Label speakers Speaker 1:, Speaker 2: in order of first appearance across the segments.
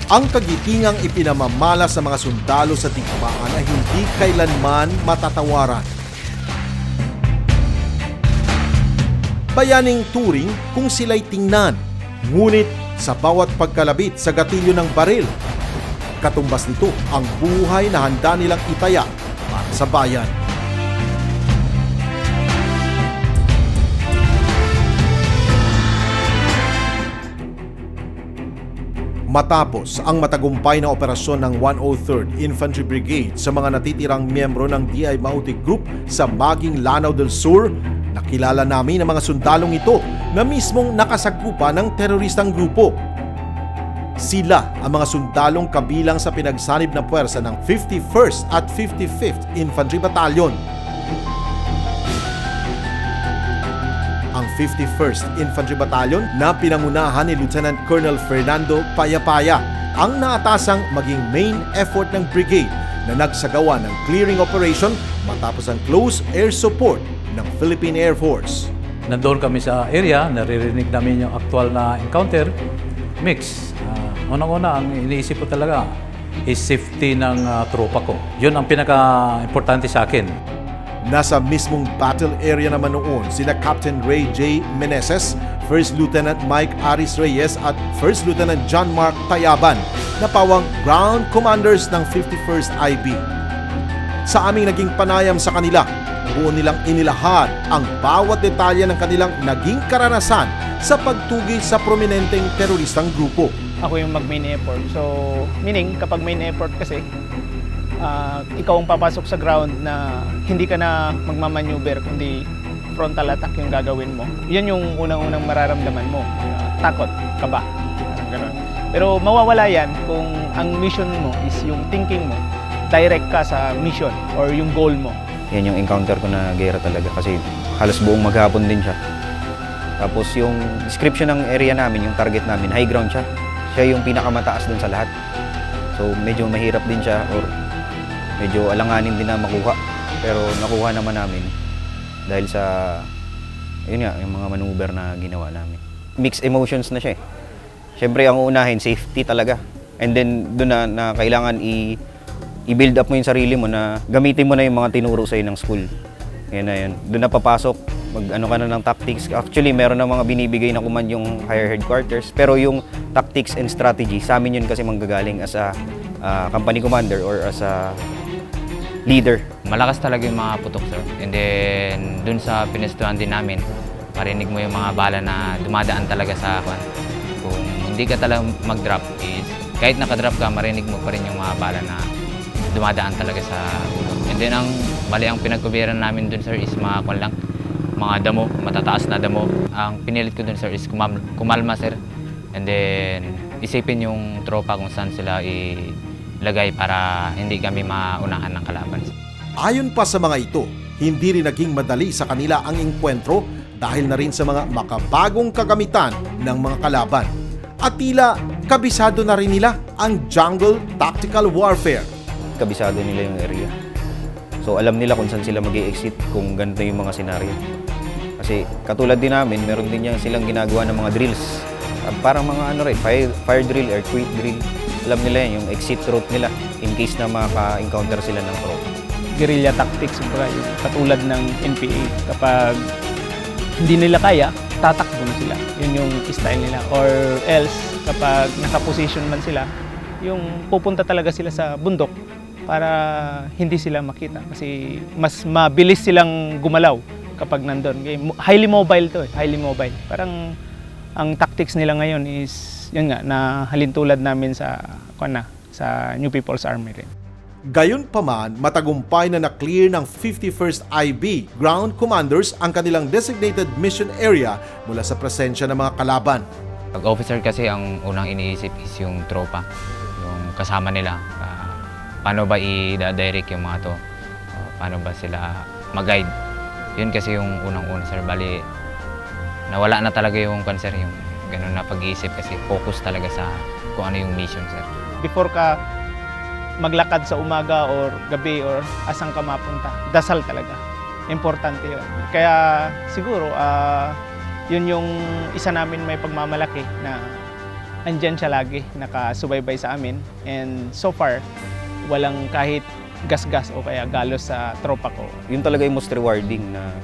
Speaker 1: Ang kagitingang ipinamamala sa mga sundalo sa digmaan ay hindi kailanman matatawaran. Bayaning turing kung sila'y tingnan, ngunit sa bawat pagkalabit sa gatilyo ng baril, katumbas nito ang buhay na handa nilang itaya para sa bayan. Matapos ang matagumpay na operasyon ng 103rd Infantry Brigade sa mga natitirang miyembro ng DI Maute Group sa Maging Lanao del Sur, nakilala namin ang mga sundalong ito na mismong nakasagpupa ng teroristang grupo. Sila ang mga sundalong kabilang sa pinagsanib na puwersa ng 51st at 55th Infantry Battalion. Ang 51st Infantry Battalion na pinangunahan ni Lieutenant Colonel Fernando Payapaya ang naatasang maging main effort ng brigade na nagsagawa ng clearing operation matapos ang close air support ng Philippine Air Force.
Speaker 2: Nandoon kami sa area, naririnig namin yung actual na encounter, mix. Unang-una, ang iniisip ko talaga is safety ng tropa ko. Yun ang pinaka-importante sa akin.
Speaker 1: Nasa mismong battle area naman noon sila Captain Ray J. Meneses, First Lieutenant Mike Aris Reyes at First Lieutenant John Mark Tayaban na pawang ground commanders ng 51st IB. Sa aming naging panayam sa kanila, buo nilang inilahad ang bawat detalye ng kanilang naging karanasan sa pagtugis sa prominenteng teroristang grupo.
Speaker 3: Ako yung mag-main effort. So, meaning kapag main effort kasi, ikaw ang papasok sa ground na hindi ka na magmamaneuver kundi frontal attack yung gagawin mo. Yan yung unang-unang mararamdaman mo. Takot, kaba. Parang ganun. Pero mawawala yan kung ang mission mo is yung thinking mo, direct ka sa mission or yung goal mo.
Speaker 4: Yan yung encounter ko na gera talaga kasi halos buong maghapon din siya. Tapos yung description ng area namin, yung target namin, high ground siya. Siya yung pinakamataas dun sa lahat. So medyo mahirap din siya or medyo alanganin din na makuha. Pero nakuha naman namin dahil sa yun nga, yung mga maneuver na ginawa namin. Mixed emotions na siya eh. Siyempre ang unahin, safety talaga. And then doon na kailangan i-build up mo yung sarili mo na gamitin mo na yung mga tinuro sa'yo ng school. Yan na yun. Doon na papasok, mag-ano ka na ng tactics. Actually, meron na mga binibigay na command yung higher headquarters. Pero yung tactics and strategy, sa amin yun kasi manggagaling as a company commander or as a leader.
Speaker 5: Malakas talaga yung mga putok, sir. And then, dun sa pinestuhan din namin, marinig mo yung mga bala na dumadaan talaga sa kwan. Kung hindi ka talaga mag-drop is, kahit nakadrop ka, marinig mo pa rin yung mga bala na dumadaan talaga sa ulo. And then, ang pinagkubiran namin dun, sir, is mga kwan lang, mga damo, matataas na damo. Ang pinilit ko dun, sir, is kumalma, sir. And then, isipin yung tropa kung saan sila ilagay para hindi kami maunahan ng kalaban.
Speaker 1: Ayon pa sa mga ito, hindi rin naging madali sa kanila ang engkwentro dahil na rin sa mga makabagong kagamitan ng mga kalaban. At tila kabisado na rin nila ang jungle tactical warfare.
Speaker 4: Kabisado nila yung area. So alam nila kung saan sila mag-i-exit kung ganito yung mga senaryo. Kasi katulad din namin, meron din silang ginagawa ng mga drills. Parang mga fire drill, earthquake drill. Alam nila yan, yung exit route nila in case na maka-encounter sila ng tropa.
Speaker 3: Guerrilla tactics, yung katulad ng NPA. Kapag hindi nila kaya, tatakbo na sila. Yun yung style nila. Or else, kapag nakaposition man sila, yung pupunta talaga sila sa bundok para hindi sila makita. Kasi mas mabilis silang gumalaw kapag nandun. Highly mobile to eh, highly mobile. Parang ang tactics nila ngayon is yun nga, na halintulad namin sa New People's Army rin.
Speaker 1: Gayunpaman, matagumpay na na-clear ng 51st IB ground commanders ang kanilang designated mission area mula sa presensya ng mga kalaban.
Speaker 5: Pag-officer kasi, ang unang iniisip is yung tropa, yung kasama nila. Paano ba i-direct yung mga to? Paano ba sila mag-guide? Yun kasi yung unang-una, sir. Bali, nawala na talaga yung cancer, yung ganun na pag-iisip kasi focus talaga sa kung ano yung mission, sir.
Speaker 3: Before ka maglakad sa umaga or gabi or asang ka mapunta, dasal talaga. Importante yun. Kaya siguro, yun yung isa namin may pagmamalaki na andyan siya lagi, nakasubaybay sa amin. And so far, walang kahit gas-gas o kaya galos sa tropa ko.
Speaker 4: Yun talaga yung most rewarding na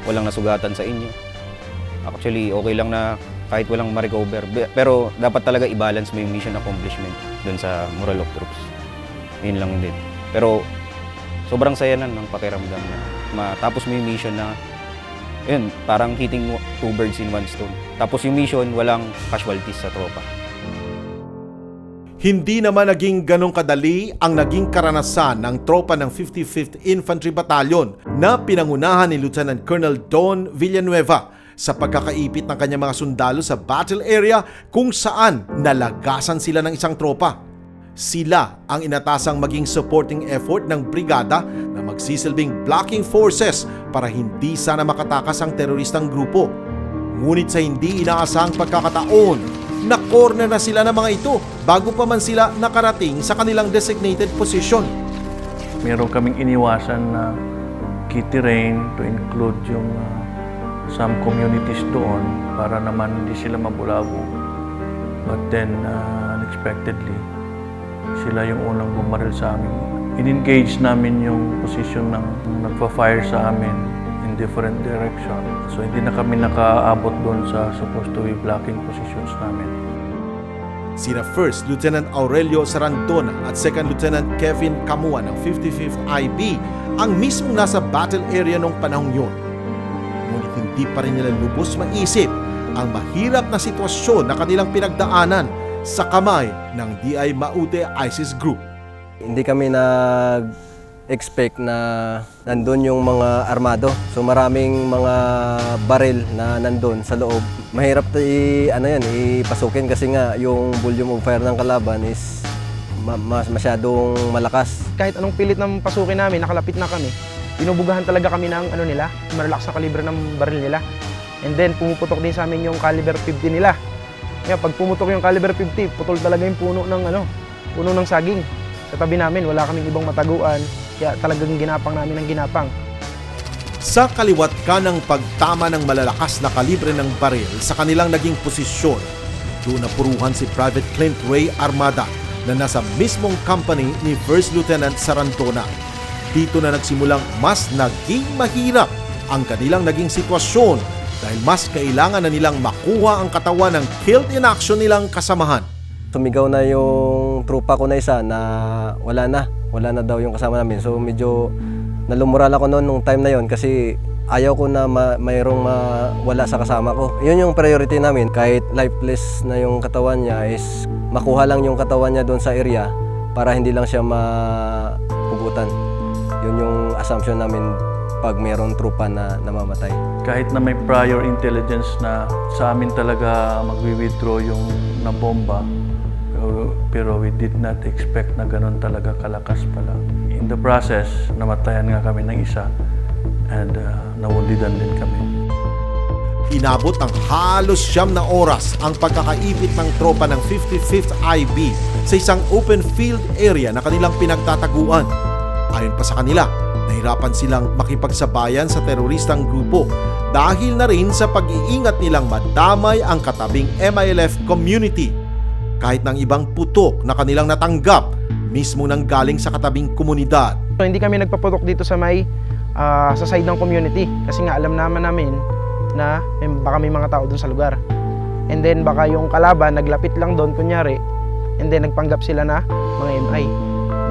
Speaker 4: walang nasugatan sa inyo. Actually, okay lang na kahit walang ma-recover. Pero dapat talaga i-balance mo yung mission accomplishment dun sa moral of troops. Yun lang din. Pero sobrang saya na ng pakiramdam na matapos mo yung mission na yun, parang hitting 2 birds in 1 stone. Tapos yung mission, walang casualties sa tropa.
Speaker 1: Hindi naman naging ganong kadali ang naging karanasan ng tropa ng 55th Infantry Battalion na pinangunahan ni Lieutenant Colonel Don Villanueva sa pagkakaipit ng kanyang mga sundalo sa battle area kung saan nalagasan sila ng isang tropa. Sila ang inatasang maging supporting effort ng brigada na magsisilbing blocking forces para hindi sana makatakas ang teroristang grupo. Ngunit sa hindi inaasahang pagkakataon, na-corner na sila ng mga ito bago pa man sila nakarating sa kanilang designated position.
Speaker 6: Meron kaming iniwasan na key terrain to include yung some communities doon para naman hindi sila mabulabog. But then, unexpectedly, sila yung unang bumaril sa amin. In-engage namin yung position ng nagpa-fire sa amin in different direction. So hindi na kami nakaabot doon sa supposed to be blocking positions namin.
Speaker 1: Sina First Lieutenant Aurelio Sarandona at Second Lieutenant Kevin Camua ng 55th IB ang mismong nasa battle area noong panahong yun. Ngunit hindi pa rin nila lubos maisip ang mahirap na sitwasyon na kanilang pinagdaanan sa kamay ng DI Maute ISIS Group.
Speaker 7: Hindi kami nag-expect na nandun yung mga armado. So maraming mga baril na nandun sa loob. Mahirap ipasukin kasi nga yung volume of fire ng kalaban is masyadong malakas.
Speaker 8: Kahit anong pilit ng pasukin namin, nakalapit na kami. Binubugahan talaga kami ng malalakas na kalibre ng baril nila. And then pumuputok din sa amin yung caliber 50 nila. Kaya pag pumutok yung caliber 50, putol talaga yung puno ng saging. Sa tabi namin, wala kaming ibang mataguan. Kaya talagang ginapang namin ang ginapang.
Speaker 1: Sa kaliwat ka ng pagtama ng malalakas na kalibre ng baril sa kanilang naging posisyon, doon napuruhan si Private Clint Ray Armada na nasa mismong company ni First Lieutenant Sarandona. Dito na nagsimulang mas naging mahirap ang kanilang naging sitwasyon dahil mas kailangan na nilang makuha ang katawan ng killed in action nilang kasamahan.
Speaker 7: Sumigaw na yung trupa ko na isa na wala na daw yung kasama namin. So medyo nalumural ako noon nung time na yon kasi ayaw ko na mayroong mawala sa kasama ko. Yun yung priority namin. Kahit lifeless na yung katawan niya is makuha lang yung katawan niya doon sa area para hindi lang siya mapugutan. Yun yung assumption namin pag mayroong trupa na namamatay.
Speaker 6: Kahit na may prior intelligence na sa amin talaga magwi-withdraw yung nabomba, pero we did not expect na ganun talaga kalakas pala. In the process, namatayan nga kami ng isa and nawundidan din kami.
Speaker 1: Inabot ng halos 9 na oras ang pagkakaipit ng tropa ng 55th IB sa isang open field area na kanilang pinagtataguan. Ayon pa sa kanila, nahirapan silang makipagsabayan sa teroristang grupo dahil na rin sa pag-iingat nilang madamay ang katabing MILF community. Kahit ng ibang putok na kanilang natanggap mismo nang galing sa katabing komunidad.
Speaker 8: So, hindi kami nagpaputok dito sa sa side ng community kasi nga alam naman namin na baka may mga tao doon sa lugar. And then baka yung kalaban naglapit lang doon kunyari and then nagpanggap sila na mga MI.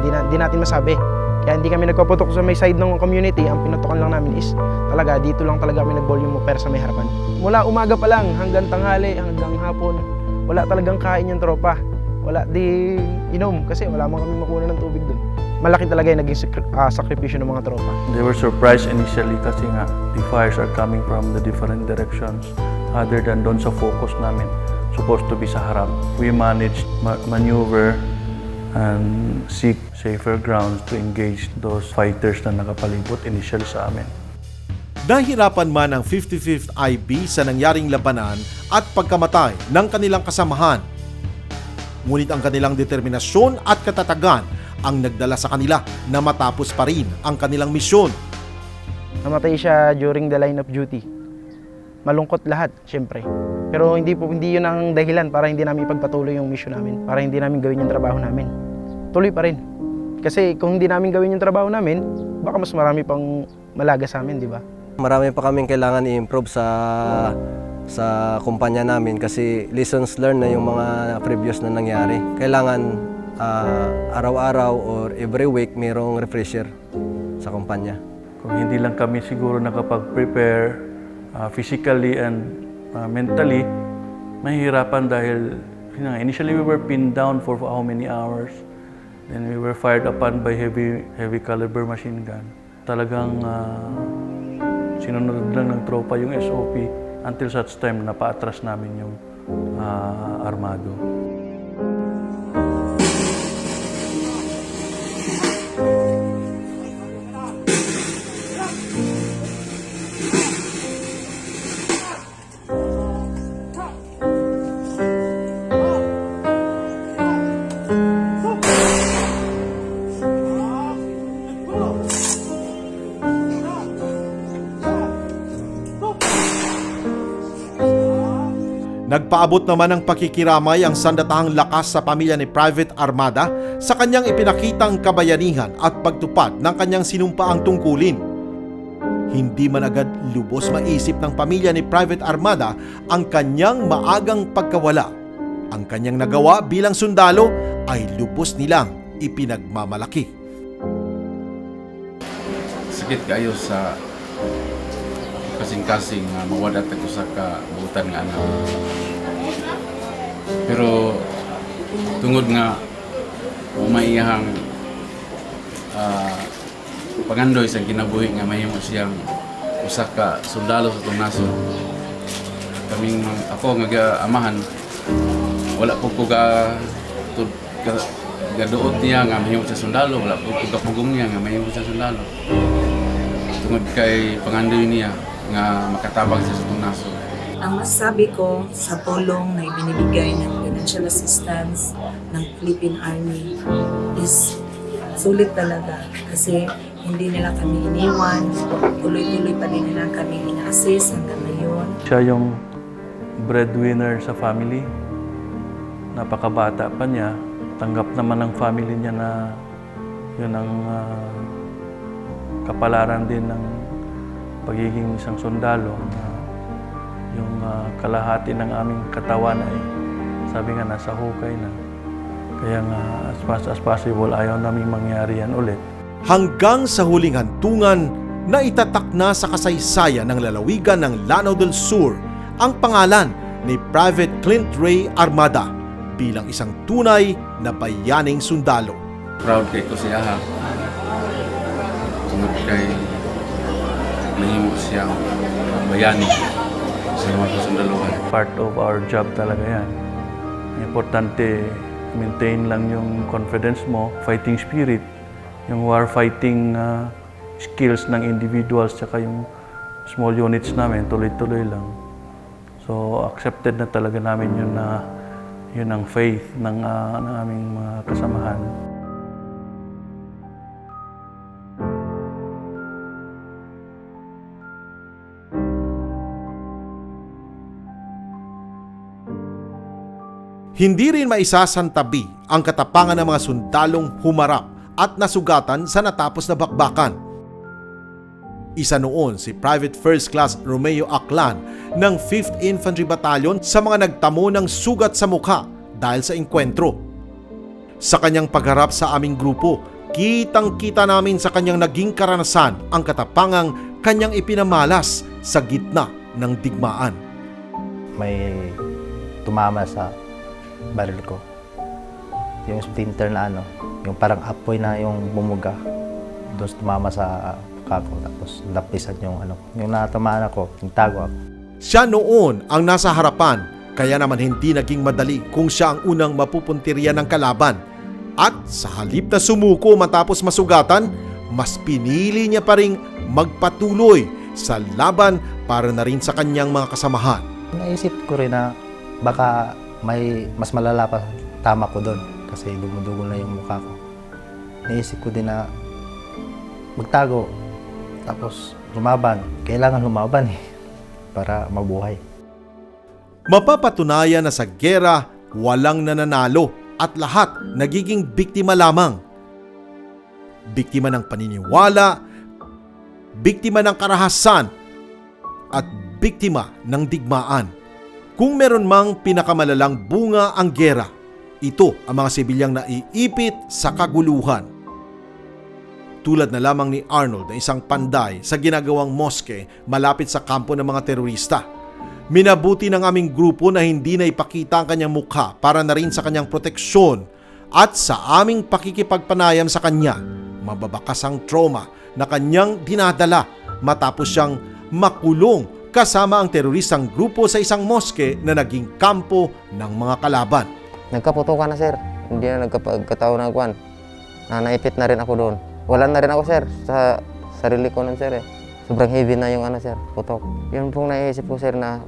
Speaker 8: Hindi natin masabi. Kaya hindi kami nagpaputok sa may side ng community. Ang pinutokan lang namin is talaga dito lang talaga kami nag-volume of fire sa may harapan. Mula umaga pa lang hanggang tanghali, hanggang hapon, wala talagang kain yung tropa. Wala di inom kasi wala man kami makuha ng tubig doon. Malaki talaga yung naging sakripisyo ng mga tropa.
Speaker 6: They were surprised initially kasi nga the fires are coming from the different directions other than doon sa focus namin. Supposed to be sa harap. We managed maneuver and seek safer grounds to engage those fighters na nakapalibot initially sa amin.
Speaker 1: Nahirapan man ang 55th IB sa nangyaring labanan at pagkamatay ng kanilang kasamahan. Ngunit ang kanilang determinasyon at katatagan ang nagdala sa kanila na matapos pa rin ang kanilang misyon.
Speaker 8: Namatay siya during the line of duty. Malungkot lahat, syempre. Pero hindi yun ang dahilan para hindi namin ipagpatuloy yung mission namin, para hindi namin gawin yung trabaho namin. Tuloy pa rin. Kasi kung hindi namin gawin yung trabaho namin, baka mas marami pang malaga sa amin, di ba?
Speaker 7: Marami pa kaming kailangan i-improve sa kumpanya namin kasi lessons learned na yung mga previous na nangyari. Kailangan araw-araw or every week mayroong refresher sa kumpanya.
Speaker 6: Kung hindi lang kami siguro nakapag-prepare physically and mentally, mahihirapan dahil initially we were pinned down for how many hours. Then we were fired upon by heavy caliber machine gun. Talagang sinunod lang ng tropa yung SOP until such time na paatras namin yung armado.
Speaker 1: Nagpaabot naman ng pakikiramay ang sandatahang lakas sa pamilya ni Private Armada sa kanyang ipinakitang kabayanihan at pagtupad ng kanyang sinumpaang tungkulin. Hindi man agad lubos maisip ng pamilya ni Private Armada ang kanyang maagang pagkawala. Ang kanyang nagawa bilang sundalo ay lubos nilang ipinagmamalaki.
Speaker 9: Sakit kayo sa kasing-kasing mawadat ako sa kabutan nga anak. Pero tungod nga umaiyahang pangandoy sa kinabuhi nga mahimo siyang usa ka sundalo sa itong nasod. Kaming ako nga amahan wala po ko gaduot niya nga mahimo sa sundalo, wala po ko kapugong niya nga mahimo sa sundalo. Tungod kay pangandoy niya nga makatabang sa itong nasod.
Speaker 10: Ang masasabi ko sa tulong na ibinibigay ng financial assistance ng Philippine Army is sulit talaga kasi hindi nila kami iniwan, tuloy-tuloy pa din nila kami ina-assist hanggang ngayon.
Speaker 6: Siya yung breadwinner sa family. Napakabata pa niya. Tanggap naman ng family niya na yun ang kapalaran din ng pagiging isang sundalo. Yung kalahati ng aming katawan ay sabi nga nasa hukay na. Kaya nga as fast as possible ayaw naming mangyari yan ulit.
Speaker 1: Hanggang sa huling hantungan na itatak na sa kasaysayan ng lalawigan ng Lanao del Sur ang pangalan ni Private Clint Ray Armada bilang isang tunay na bayaning sundalo.
Speaker 9: Proud kay ko siya ha. Tungod kay mahimo siyang bayani sa mga kasundaluhan.
Speaker 6: Part of our job talaga yan. Importante, maintain lang yung confidence mo, fighting spirit, yung war-fighting skills ng individuals, tsaka yung small units namin, tuloy-tuloy lang. So, accepted na talaga namin yun na yun ang faith ng aming mga kasamahan.
Speaker 1: Hindi rin maisasantabi ang katapangan ng mga sundalong humarap at nasugatan sa natapos na bakbakan. Isa noon si Private First Class Romeo Aklan ng 5th Infantry Battalion sa mga nagtamo ng sugat sa mukha dahil sa engkwentro. Sa kanyang pagharap sa aming grupo, kitang-kita namin sa kanyang naging karanasan ang katapangang kanyang ipinamalas sa gitna ng digmaan.
Speaker 11: May tumama sa baril ko. Yung splinter na yung parang apoy na yung bumuga. Doon tumama sa mukha ko. Tapos lapisan yung yung natamaan ako, nagtago ako.
Speaker 1: Siya noon ang nasa harapan, kaya naman hindi naging madali kung siya ang unang mapupuntirya ng kalaban. At sa halip na sumuko matapos masugatan, mas pinili niya pa ring magpatuloy sa laban para na rin sa kanyang mga kasamahan.
Speaker 11: Naisip ko rin na baka may mas malala pa tama ko doon kasi dumudugo na yung mukha ko. Naisip ko din na magtago tapos lumaban. Kailangan lumaban para mabuhay.
Speaker 1: Mapapatunayan na sa gera walang nananalo at lahat nagiging biktima lamang. Biktima ng paniniwala, biktima ng karahasan, at biktima ng digmaan. Kung meron mang pinakamalalang bunga ang gera, ito ang mga sibilyang naiipit sa kaguluhan. Tulad na lamang ni Arnold na isang panday sa ginagawang moske malapit sa kampo ng mga terorista. Minabuti ng aming grupo na hindi na ipakita ang kanyang mukha para na rin sa kanyang proteksyon at sa aming pakikipagpanayam sa kanya, mababakas ang trauma na kanyang dinadala matapos siyang makulong kasama ang teroristang grupo sa isang moske na naging kampo ng mga kalaban.
Speaker 12: Nagkaputukan na, sir. Hindi na nagkapagkataon na kwan. Naipit na rin ako doon. Wala na rin ako, sir, sa sarili ko nun, sir. Sobrang heavy na yung sir, putok. Yun pong naisip ko, sir, na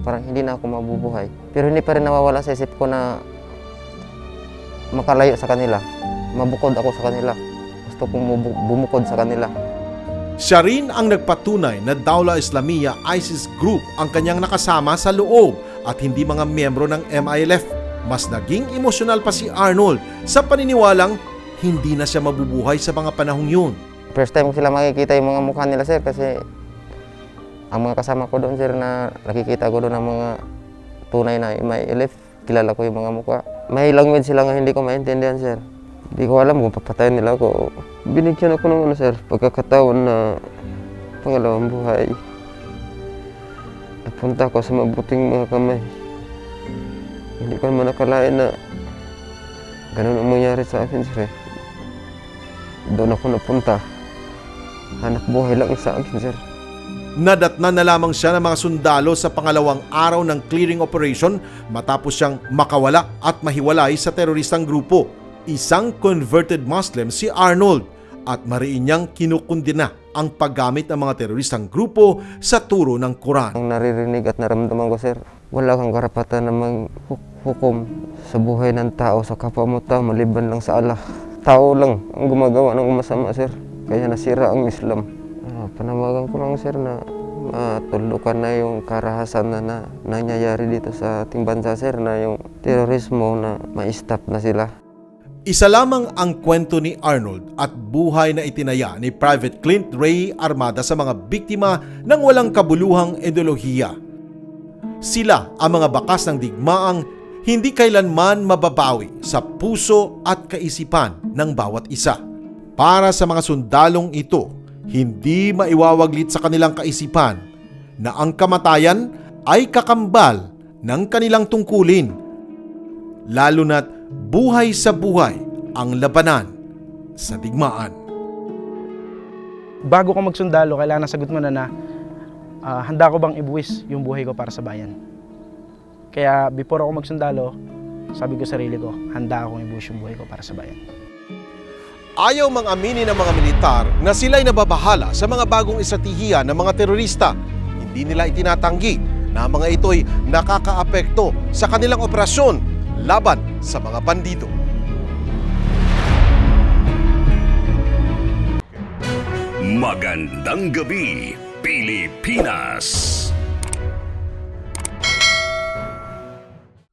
Speaker 12: parang hindi na ako mabubuhay. Pero hindi pa rin nawawala sa isip ko na makalayo sa kanila. Mabukod ako sa kanila. Gusto kong bumukod sa kanila.
Speaker 1: Siya rin ang nagpatunay na Dawla Islamiyah ISIS group ang kanyang nakasama sa loob at hindi mga miyembro ng MILF. Mas naging emosyonal pa si Arnold sa paniniwalang hindi na siya mabubuhay sa mga panahong yun.
Speaker 12: First time ko sila makikita yung mga mukha nila, sir, kasi ang mga kasama ko doon, sir, na nakikita ko doon ang mga tunay na MILF, kilala ko yung mga mukha. May language sila nga hindi ko maintindihan, sir. Hindi ko alam kung papatayin nila ako. Binigyan ako ng sir, pagkakataon na pangalawang buhay. Napunta ko sa mabuting mga kamay. Hindi ko naman nakalain na ganun ang mangyari sa akin, sir. Doon ako napunta. Hanap buhay lang sa akin, sir.
Speaker 1: Nadatnan na lamang siya ng mga sundalo sa pangalawang araw ng clearing operation matapos siyang makawala at mahiwalay sa teroristang grupo. Isang converted Muslim si Arnold at mariin niyang kinukundina ang paggamit ng mga teroristang grupo sa turo ng Quran.
Speaker 12: Ang naririnig at naramdaman ko, sir, wala kang karapatan na maghukom sa buhay ng tao, sa kapwa mo tao, maliban lang sa Allah. Tao lang ang gumagawa ng masama, sir. Kaya nasira ang Islam. Panawagan ko lang, sir, na matulukan na yung karahasan na nangyayari dito sa ating bansa, sir, na yung terorismo na ma-stop na sila.
Speaker 1: Isa lamang ang kwento ni Arnold at buhay na itinaya ni Private Clint Ray Armada sa mga biktima ng walang kabuluhang ideolohiya. Sila ang mga bakas ng digmaang hindi kailanman mababawi sa puso at kaisipan ng bawat isa. Para sa mga sundalong ito, hindi maiwawaglit sa kanilang kaisipan na ang kamatayan ay kakambal ng kanilang tungkulin, lalo na't buhay sa buhay ang labanan sa digmaan.
Speaker 8: Bago ka magsundalo, kailangan nasagot mo na handa ko bang ibuwis yung buhay ko para sa bayan. Kaya before ako magsundalo, sabi ko sa sarili ko, handa akong ibuwis yung buhay ko para sa bayan.
Speaker 1: Ayaw mang aminin ng mga militar na sila'y nababahala sa mga bagong estratehiya ng mga terorista. Hindi nila itinatanggi na mga ito'y nakakaapekto sa kanilang operasyon laban sa mga bandido.
Speaker 13: Magandang gabi, Pilipinas!